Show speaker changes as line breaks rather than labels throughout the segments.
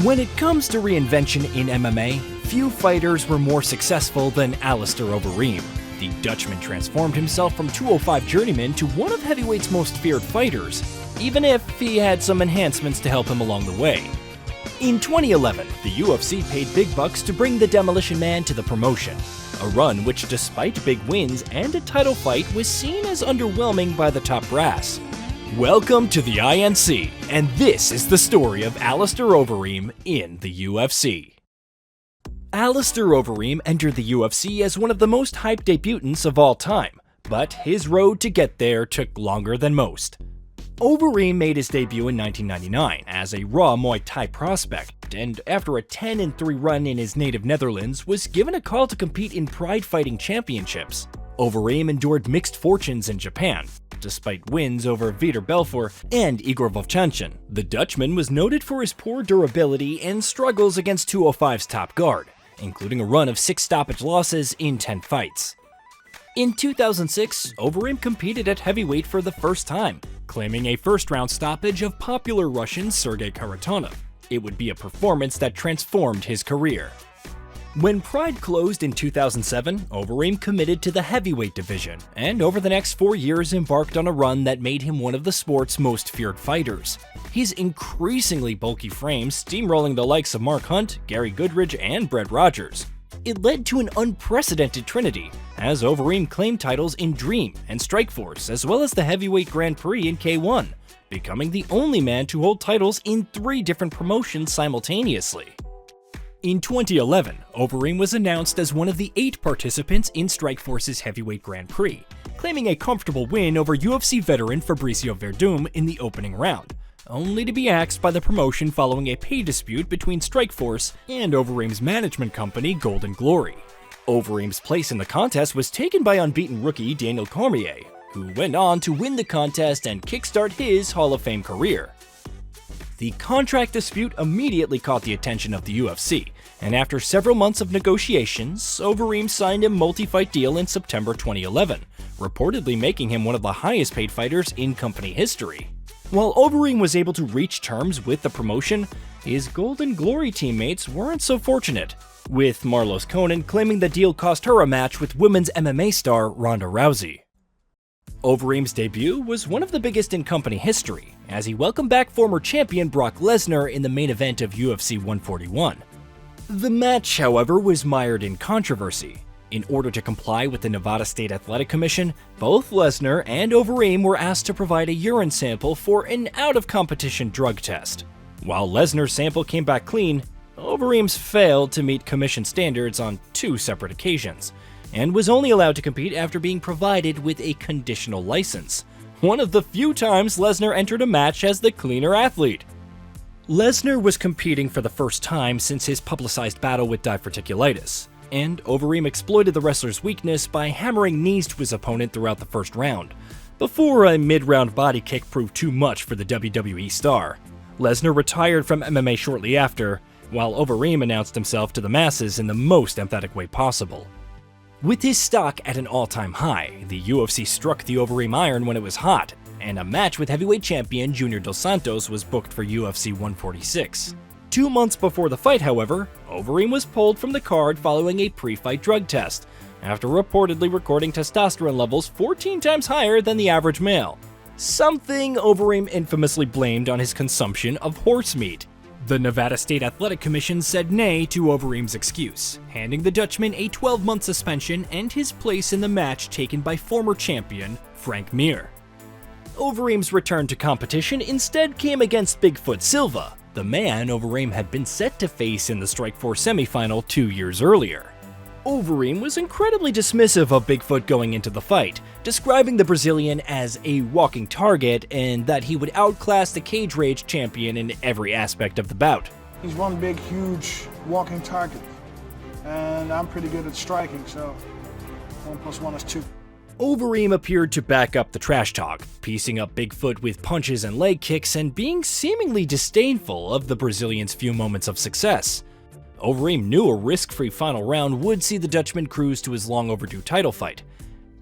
When it comes to reinvention in MMA, few fighters were more successful than Alistair Overeem. The Dutchman transformed himself from 205 journeyman to one of heavyweight's most feared fighters, even if he had some enhancements to help him along the way. In 2011, the UFC paid big bucks to bring the Demolition Man to the promotion, a run which, despite big wins and a title fight, was seen as underwhelming by the top brass. Welcome to the INC, and this is the story of Alistair Overeem in the UFC. Alistair Overeem entered the UFC as one of the most hyped debutants of all time, but his road to get there took longer than most. Overeem made his debut in 1999 as a raw Muay Thai prospect, and after a 10-3 run in his native Netherlands, was given a call to compete in Pride Fighting Championships. Overeem endured mixed fortunes in Japan. Despite wins over Vitor Belfort and Igor Vovchanchyn, the Dutchman was noted for his poor durability and struggles against 205's top guard, including a run of 6 stoppage losses in 10 fights. In 2006, Overeem competed at heavyweight for the first time, claiming a first-round stoppage of popular Russian Sergei Kharitonov. It would be a performance that transformed his career. When Pride closed in 2007, Overeem committed to the heavyweight division, and over the next 4 years embarked on a run that made him one of the sport's most feared fighters. His increasingly bulky frame steamrolling the likes of Mark Hunt, Gary Goodridge, and Brett Rogers. It led to an unprecedented trinity, as Overeem claimed titles in Dream and Strikeforce, as well as the Heavyweight Grand Prix in K1, becoming the only man to hold titles in 3 different promotions simultaneously. In 2011, Overeem was announced as one of the 8 participants in Strikeforce's Heavyweight Grand Prix, claiming a comfortable win over UFC veteran Fabricio Verdum in the opening round, only to be axed by the promotion following a pay dispute between Strikeforce and Overeem's management company Golden Glory. Overeem's place in the contest was taken by unbeaten rookie Daniel Cormier, who went on to win the contest and kickstart his Hall of Fame career. The contract dispute immediately caught the attention of the UFC, and after several months of negotiations, Overeem signed a multi-fight deal in September 2011, reportedly making him one of the highest paid fighters in company history. While Overeem was able to reach terms with the promotion, his Golden Glory teammates weren't so fortunate, with Marlos Conan claiming the deal cost her a match with women's MMA star Ronda Rousey. Overeem's debut was one of the biggest in company history, as he welcomed back former champion Brock Lesnar in the main event of UFC 141. The match, however, was mired in controversy. In order to comply with the Nevada State Athletic Commission, both Lesnar and Overeem were asked to provide a urine sample for an out-of-competition drug test. While Lesnar's sample came back clean, Overeem's failed to meet commission standards on 2 separate occasions, and was only allowed to compete after being provided with a conditional license, one of the few times Lesnar entered a match as the cleaner athlete. Lesnar was competing for the first time since his publicized battle with diverticulitis, and Overeem exploited the wrestler's weakness by hammering knees to his opponent throughout the first round, before a mid-round body kick proved too much for the WWE star. Lesnar retired from MMA shortly after, while Overeem announced himself to the masses in the most emphatic way possible. With his stock at an all-time high, the UFC struck the Overeem iron when it was hot, and a match with heavyweight champion Junior Dos Santos was booked for UFC 146. 2 months before the fight, however, Overeem was pulled from the card following a pre-fight drug test, after reportedly recording testosterone levels 14 times higher than the average male, something Overeem infamously blamed on his consumption of horse meat. The Nevada State Athletic Commission said nay to Overeem's excuse, handing the Dutchman a 12-month suspension and his place in the match taken by former champion Frank Mir. Overeem's return to competition instead came against Bigfoot Silva, the man Overeem had been set to face in the Strikeforce semifinal 2 years earlier. Overeem was incredibly dismissive of Bigfoot going into the fight, describing the Brazilian as a walking target and that he would outclass the Cage Rage champion in every aspect of the bout.
He's one big, huge walking target, and I'm pretty good at striking, so 1 + 1 is 2.
Overeem appeared to back up the trash talk, piecing up Bigfoot with punches and leg kicks and being seemingly disdainful of the Brazilian's few moments of success. Overeem knew a risk-free final round would see the Dutchman cruise to his long-overdue title fight.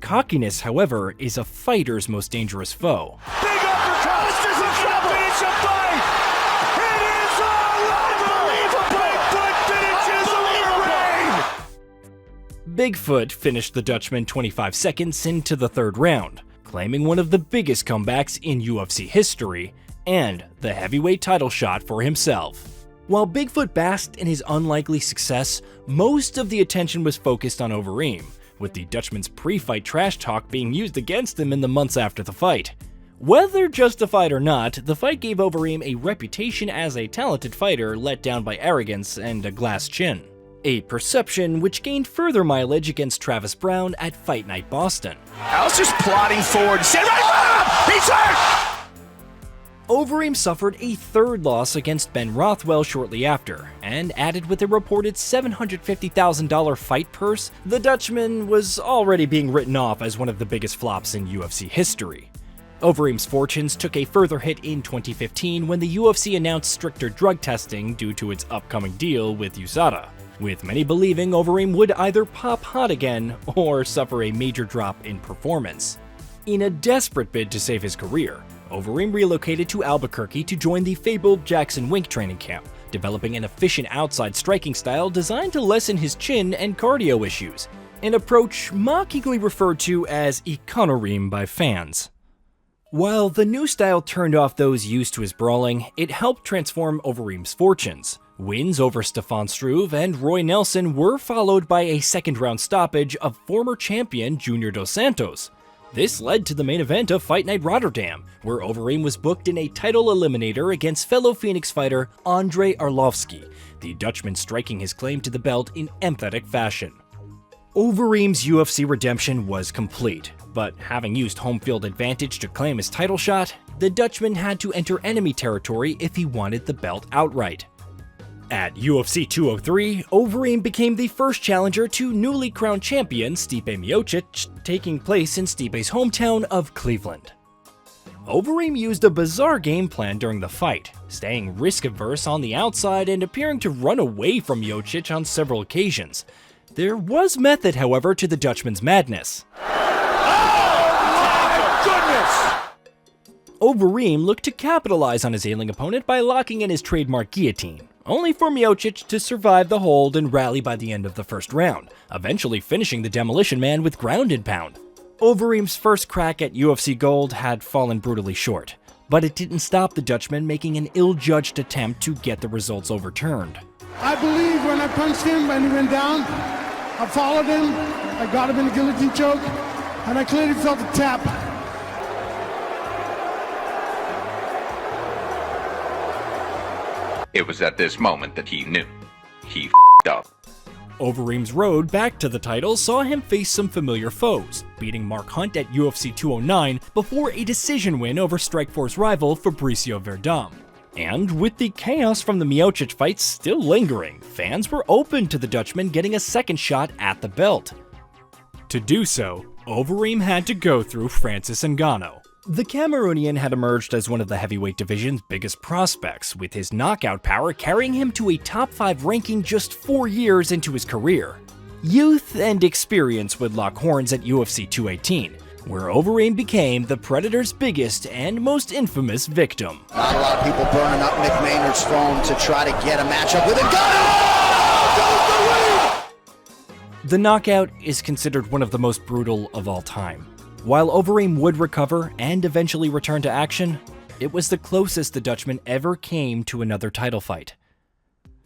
Cockiness, however, is a fighter's most dangerous foe.
Big uppercut! This is a championship fight! It is unbelievable!
Bigfoot finished the Dutchman 25 seconds into the third round, claiming one of the biggest comebacks in UFC history and the heavyweight title shot for himself. While Bigfoot basked in his unlikely success, most of the attention was focused on Overeem, with the Dutchman's pre-fight trash talk being used against him in the months after the fight. Whether justified or not, the fight gave Overeem a reputation as a talented fighter let down by arrogance and a glass chin. A perception which gained further mileage against Travis Brown at Fight Night Boston.
Alistair's plodding forward. Stand right, he's hurt!
Overeem suffered a third loss against Ben Rothwell shortly after, and added with a reported $750,000 fight purse, the Dutchman was already being written off as one of the biggest flops in UFC history. Overeem's fortunes took a further hit in 2015 when the UFC announced stricter drug testing due to its upcoming deal with USADA, with many believing Overeem would either pop hot again or suffer a major drop in performance. In a desperate bid to save his career, Overeem relocated to Albuquerque to join the fabled Jackson Wink training camp, developing an efficient outside striking style designed to lessen his chin and cardio issues, an approach mockingly referred to as Econoreem by fans. While the new style turned off those used to his brawling, it helped transform Overeem's fortunes. Wins over Stefan Struve and Roy Nelson were followed by a second-round stoppage of former champion Junior Dos Santos. This led to the main event of Fight Night Rotterdam, where Overeem was booked in a title eliminator against fellow Phoenix fighter Andrei Arlovski, the Dutchman striking his claim to the belt in emphatic fashion. Overeem's UFC redemption was complete, but having used home field advantage to claim his title shot, the Dutchman had to enter enemy territory if he wanted the belt outright. At UFC 203, Overeem became the first challenger to newly crowned champion Stipe Miocic, taking place in Stipe's hometown of Cleveland. Overeem used a bizarre game plan during the fight, staying risk-averse on the outside and appearing to run away from Miocic on several occasions. There was method, however, to the Dutchman's madness. Overeem looked to capitalize on his ailing opponent by locking in his trademark guillotine, only for Miocic to survive the hold and rally by the end of the first round, eventually finishing the Demolition Man with ground and pound. Overeem's first crack at UFC Gold had fallen brutally short, but it didn't stop the Dutchman making an ill-judged attempt to get the results overturned.
I believe when I punched him and he went down, I followed him, I got him in a guillotine choke, and I clearly felt a tap.
It was at this moment that he knew. He f***ed up.
Overeem's road back to the title saw him face some familiar foes, beating Mark Hunt at UFC 209 before a decision win over Strikeforce rival Fabricio Verdum. And with the chaos from the Miocic fight still lingering, fans were open to the Dutchman getting a second shot at the belt. To do so, Overeem had to go through Francis Ngannou. The Cameroonian had emerged as one of the heavyweight division's biggest prospects, with his knockout power carrying him to a top 5 ranking just 4 years into his career. Youth and experience would lock horns at UFC 218, where Overeem became the Predator's biggest and most infamous victim.
Not a lot of people burning up Mick Maynard's phone to try to get a matchup with Ngannou!
The knockout is considered one of the most brutal of all time. While Overeem would recover and eventually return to action, it was the closest the Dutchman ever came to another title fight.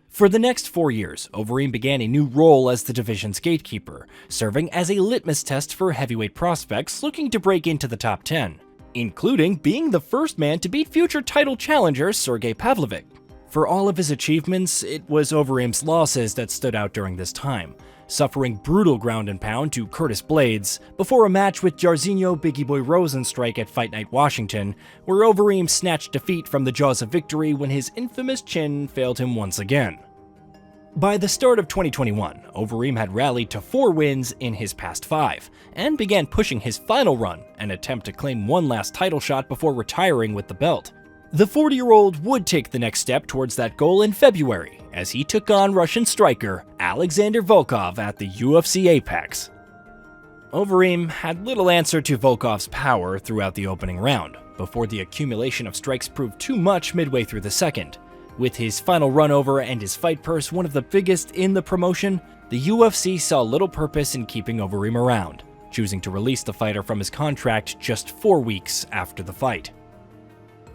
For the next 4 years, Overeem began a new role as the division's gatekeeper, serving as a litmus test for heavyweight prospects looking to break into the top 10, including being the first man to beat future title challenger Sergey Pavlovich. For all of his achievements, it was Overeem's losses that stood out during this time, suffering brutal ground and pound to Curtis Blades before a match with Jairzinho Biggie Boy Rosenstrike at Fight Night Washington, where Overeem snatched defeat from the jaws of victory when his infamous chin failed him once again. By the start of 2021, Overeem had rallied to 4 wins in his past 5, and began pushing his final run, an attempt to claim one last title shot before retiring with the belt. The 40-year-old would take the next step towards that goal in February, as he took on Russian striker Alexander Volkov at the UFC Apex. Overeem had little answer to Volkov's power throughout the opening round, before the accumulation of strikes proved too much midway through the second. With his final run over and his fight purse one of the biggest in the promotion, the UFC saw little purpose in keeping Overeem around, choosing to release the fighter from his contract just 4 weeks after the fight.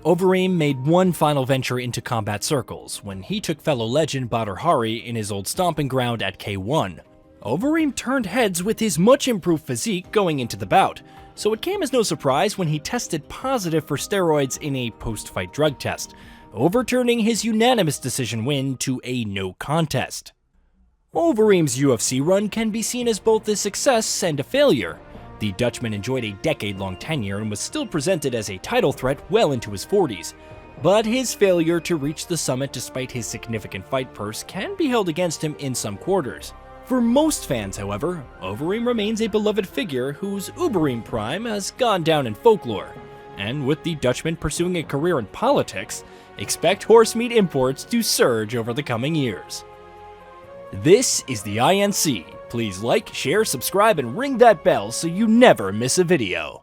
Overeem made one final venture into combat circles when he took fellow legend Badr Hari in his old stomping ground at K1. Overeem turned heads with his much improved physique going into the bout, so it came as no surprise when he tested positive for steroids in a post-fight drug test, overturning his unanimous decision win to a no contest. Overeem's UFC run can be seen as both a success and a failure. The Dutchman enjoyed a decade-long tenure and was still presented as a title threat well into his 40s, but his failure to reach the summit despite his significant fight purse can be held against him in some quarters. For most fans, however, Overeem remains a beloved figure whose Overeem prime has gone down in folklore, and with the Dutchman pursuing a career in politics, expect horse meat imports to surge over the coming years. This is the INC. Please like, share, subscribe, and ring that bell so you never miss a video.